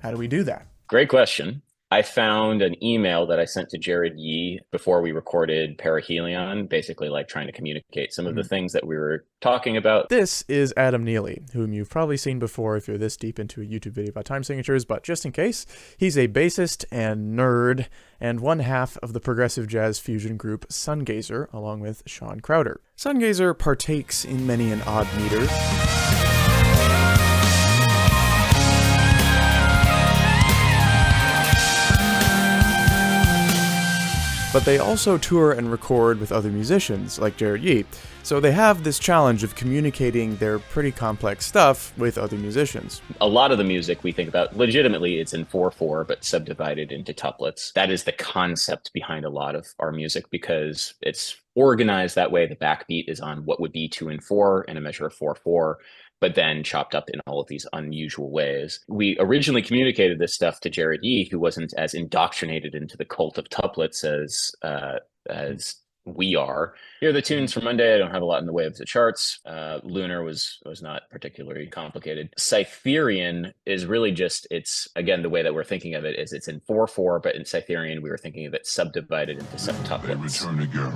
how do we do that? Great question. I found an email that I sent to Jared Yee before we recorded Perihelion, basically like trying to communicate some of the things that we were talking about. This is Adam Neely, whom you've probably seen before if you're this deep into a YouTube video about time signatures, but just in case, he's a bassist and nerd, and one half of the progressive jazz fusion group Sungazer, along with Sean Crowder. Sungazer partakes in many an odd meter. But they also tour and record with other musicians, like Jared Yee. So they have this challenge of communicating their pretty complex stuff with other musicians. A lot of the music we think about, legitimately, it's in 4/4, but subdivided into tuplets. That is the concept behind a lot of our music because it's organized that way. The backbeat is on what would be 2 and 4 in a measure of 4/4. But then chopped up in all of these unusual ways. We originally communicated this stuff to Jared Yee, who wasn't as indoctrinated into the cult of tuplets as we are. Here are the tunes for Monday. I don't have a lot in the way of the charts. Lunar was not particularly complicated. Cytherian is really just, it's, again, the way that we're thinking of it is it's in 4/4, but in Cytherian, we were thinking of it subdivided into subtuplets. Return again.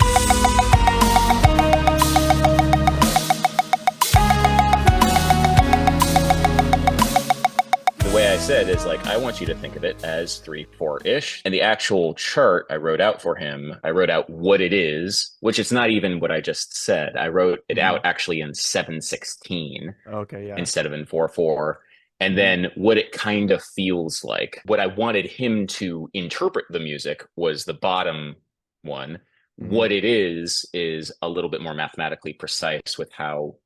The way I said is like, I want you to think of it as 3/4-ish. And the actual chart I wrote out for him, I wrote out what it is, which it's not even what I just said. I wrote it out actually in 7/16 instead of in 4/4. And then what it kind of feels like. What I wanted him to interpret the music was the bottom one. What it is a little bit more mathematically precise with how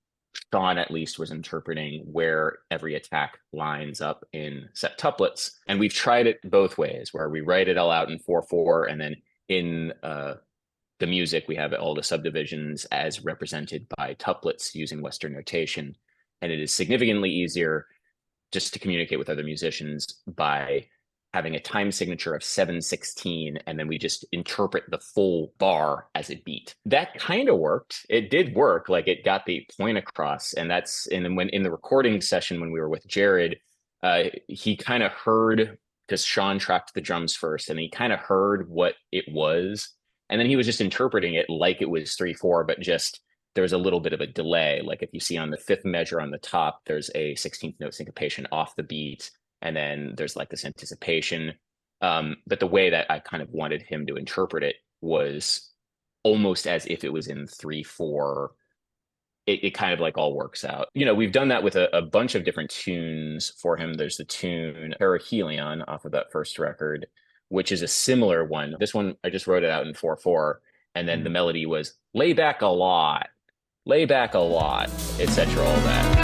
Sean at least was interpreting where every attack lines up in septuplets. And we've tried it both ways, where we write it all out in 4/4, and then in the music, we have all the subdivisions as represented by tuplets using Western notation. And it is significantly easier just to communicate with other musicians by having a time signature of 7/16, and then we just interpret the full bar as a beat. That kind of worked. It did work, like it got the point across. And then when in the recording session, when we were with Jared, he kind of heard, because Sean tracked the drums first, and he kind of heard what it was. And then he was just interpreting it like it was 3/4, but just there was a little bit of a delay. Like if you see on the 5th measure on the top, there's a 16th note syncopation off the beat. And then there's like this anticipation. But the way that I kind of wanted him to interpret it was almost as if it was in 3/4. It kind of like all works out. You know, we've done that with a bunch of different tunes for him. There's the tune Perihelion off of that first record, which is a similar one. This one, I just wrote it out in 4/4. And then the melody was lay back a lot, etc. All that.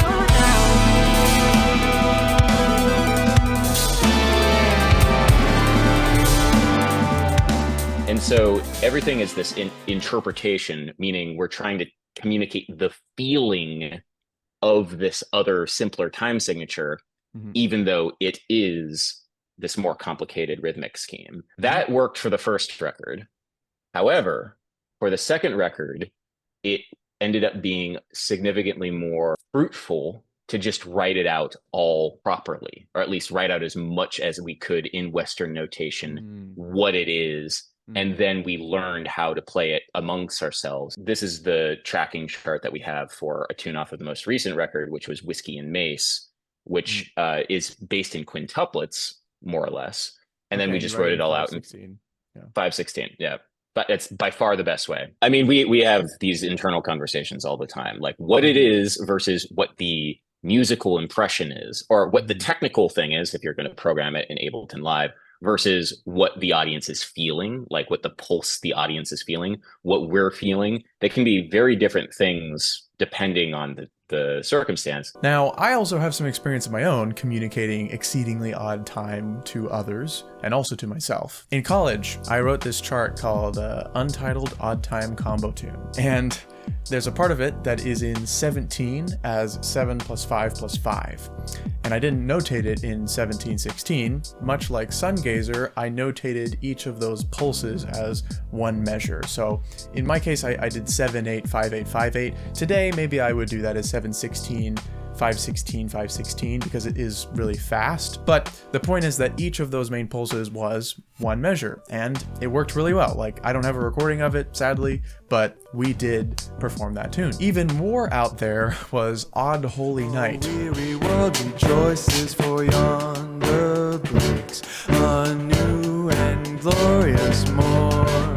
And so everything is this interpretation, meaning we're trying to communicate the feeling of this other simpler time signature, even though it is this more complicated rhythmic scheme. That worked for the first record. However, for the second record, it ended up being significantly more fruitful to just write it out all properly, or at least write out as much as we could in Western notation, what it is. And then we learned how to play it amongst ourselves. This is the tracking chart that we have for a tune off of the most recent record, which was Whiskey and Mace, which is based in quintuplets, more or less. And then we just wrote it all out in 5/16. Yeah. 5/16. Yeah. But it's by far the best way. I mean, we have these internal conversations all the time, like what it is versus what the musical impression is, or what the technical thing is if you're going to program it in Ableton Live, versus what the audience is feeling, like what the pulse the audience is feeling, what we're feeling. They can be very different things depending on the circumstance. Now, I also have some experience of my own communicating exceedingly odd time to others, and also to myself. In college, I wrote this chart called Untitled Odd Time Combo Tune, and there's a part of it that is in 17 as 7 plus 5 plus 5. And I didn't notate it in 17/16. Much like Sungazer, I notated each of those pulses as one measure. So in my case, I did 7/8, 5/8, 5/8. Today, maybe I would do that as 7/16, 5/16, 5/16, because it is really fast. But the point is that each of those main pulses was one measure, and it worked really well. Like, I don't have a recording of it, sadly, but we did perform that tune. Even more out there was Odd Holy Night. Weary world rejoices, for yonder breaks a new and glorious morn.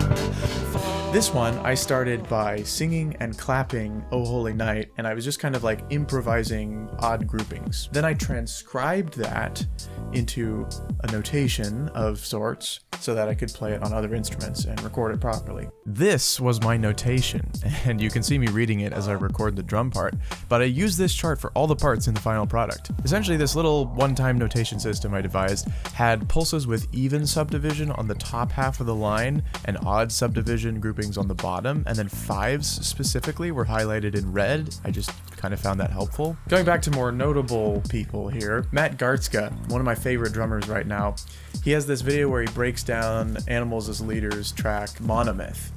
This one, I started by singing and clapping "O Holy Night," and I was just kind of like improvising odd groupings. Then I transcribed that into a notation of sorts so that I could play it on other instruments and record it properly. This was my notation, and you can see me reading it as I record the drum part, but I use this chart for all the parts in the final product. Essentially, this little one-time notation system I devised had pulses with even subdivision on the top half of the line and odd subdivision groupings on the bottom, and then fives specifically were highlighted in red. I just kind of found that helpful. Going back to more notable people here, Matt Gartzka, one of my favorite drummers right now, he has this video where he breaks down Animals as Leaders track Monomyth,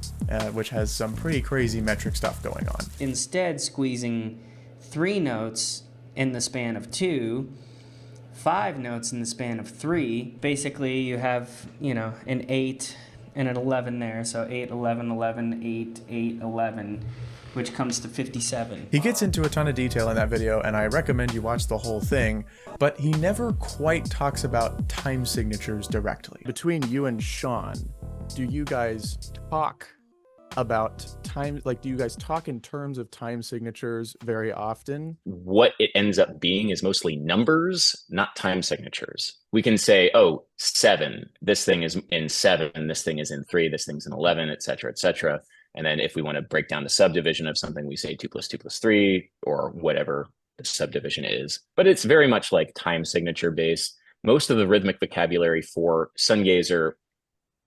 which has some pretty crazy metric stuff going on. Instead, squeezing 3 notes in the span of 2, 5 notes in the span of 3, basically you have, an 8 and an 11 there, so 8, 11, 11, 8, 8, 11, which comes to 57. He gets into a ton of detail in that video, and I recommend you watch the whole thing, but he never quite talks about time signatures directly. Between you and Sean, do you guys talk about time, like do you guys talk in terms of time signatures very often? What it ends up being is mostly numbers, not time signatures. We can say, oh, 7, this thing is in 7, this thing is in 3, this thing's in 11, et cetera, et cetera. And then if we want to break down the subdivision of something, we say 2 plus 2 plus 3, or whatever the subdivision is. But it's very much like time signature based. Most of the rhythmic vocabulary for Sungazer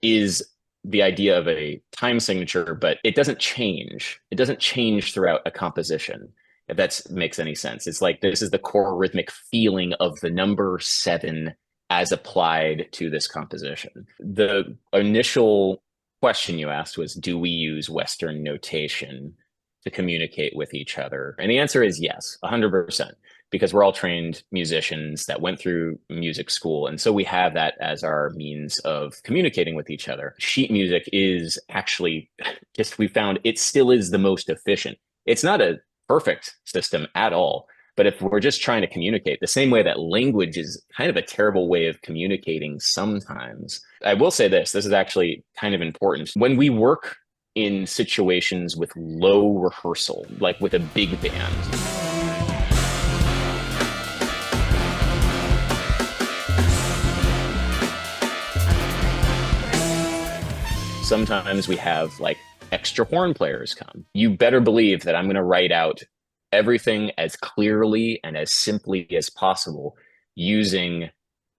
is the idea of a time signature, but it doesn't change. It doesn't change throughout a composition, if that makes any sense. It's like this is the core rhythmic feeling of the number 7 as applied to this composition. The initial question you asked was, do we use Western notation to communicate with each other? And the answer is yes, 100%. Because we're all trained musicians that went through music school. And so we have that as our means of communicating with each other. Sheet music is actually, just we found it still is the most efficient. It's not a perfect system at all. But if we're just trying to communicate, the same way that language is kind of a terrible way of communicating sometimes. I will say this is actually kind of important. When we work in situations with low rehearsal, like with a big band, sometimes we have like extra horn players come. You better believe that I'm going to write out everything as clearly and as simply as possible using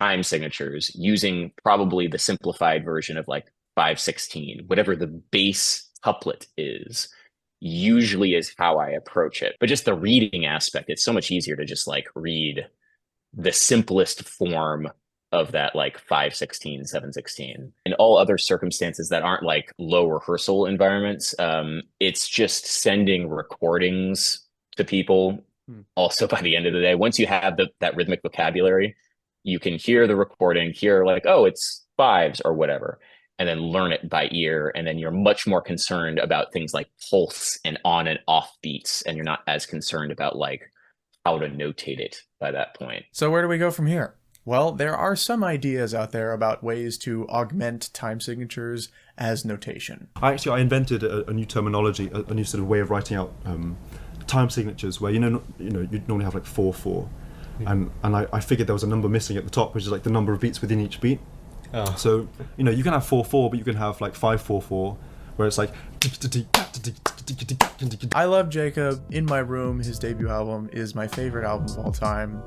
time signatures, using probably the simplified version of like 5/16, whatever the base couplet is, usually is how I approach it. But just the reading aspect, it's so much easier to just like read the simplest form of that like 5/16, 7/16. In all other circumstances that aren't like low rehearsal environments, it's just sending recordings to people. Also, by the end of the day, once you have that rhythmic vocabulary, you can hear the recording, hear like, oh, it's 5s or whatever, and then learn it by ear. And then you're much more concerned about things like pulse and on and off beats, and you're not as concerned about like how to notate it by that point. So where do we go from here? Well, there are some ideas out there about ways to augment time signatures as notation. I invented a new terminology, a new sort of way of writing out time signatures where, you normally have like 4/4. And I figured there was a number missing at the top, which is like the number of beats within each beat. Oh. So, you can have 4/4, but you can have like 5/4/4, where it's like... I love Jacob. In My Room, his debut album, is my favorite album of all time.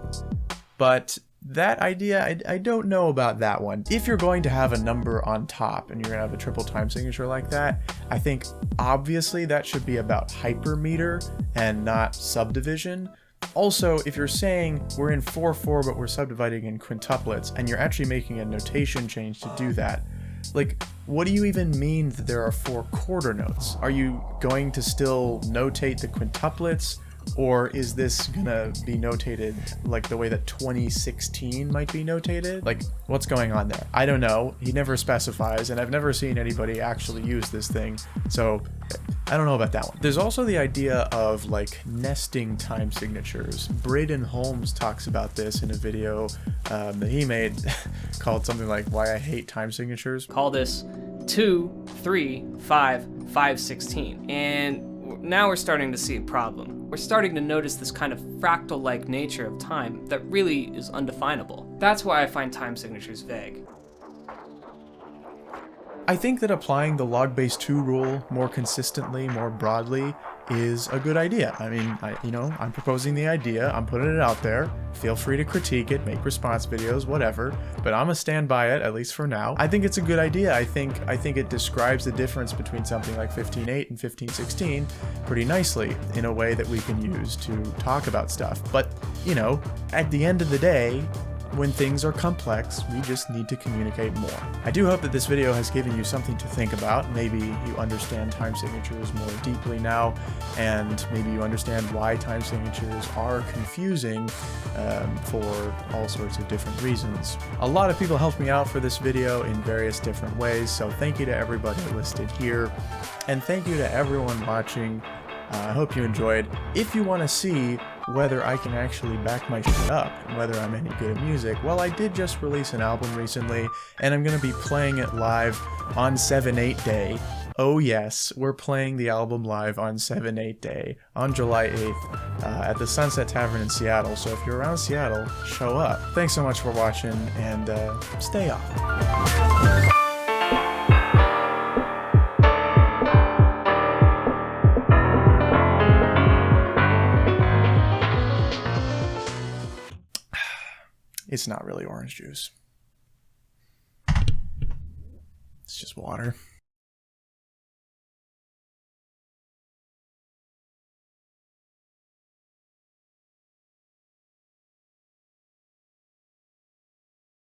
But that idea, I don't know about that one. If you're going to have a number on top and you're going to have a triple time signature like that, I think obviously that should be about hypermeter and not subdivision. Also, if you're saying we're in 4/4 but we're subdividing in quintuplets and you're actually making a notation change to do that, like, what do you even mean that there are 4 quarter notes? Are you going to still notate the quintuplets? Or is this gonna be notated like the way that 2016 might be notated? Like, what's going on there? I don't know. He never specifies, and I've never seen anybody actually use this thing, so I don't know about that one. There's also the idea of like nesting time signatures. Braden Holmes talks about this in a video that he made called something like Why I Hate Time Signatures. Call this 2, 3, 5, 5, 16. And now we're starting to see a problem. We're starting to notice this kind of fractal-like nature of time that really is undefinable. That's why I find time signatures vague. I think that applying the log base 2 rule more consistently, more broadly, is a good idea. I mean, I'm proposing the idea, I'm putting it out there. Feel free to critique it, make response videos, whatever, but I'm gonna stand by it, at least for now. I think it's a good idea. I think it describes the difference between something like 15.8 and 15.16 pretty nicely in a way that we can use to talk about stuff. But, at the end of the day, when things are complex, we just need to communicate more. I do hope that this video has given you something to think about. Maybe you understand time signatures more deeply now, and maybe you understand why time signatures are confusing for all sorts of different reasons. A lot of people helped me out for this video in various different ways, so thank you to everybody listed here, and thank you to everyone watching. I hope you enjoyed. If you want to see whether I can actually back my shit up and whether I'm any good at music, well, I did just release an album recently, and I'm going to be playing it live on 7/8 Day. Oh yes, we're playing the album live on 7/8 Day on July 8th at the Sunset Tavern in Seattle, so if you're around Seattle, show up. Thanks so much for watching, and stay off. It's not really orange juice. It's just water.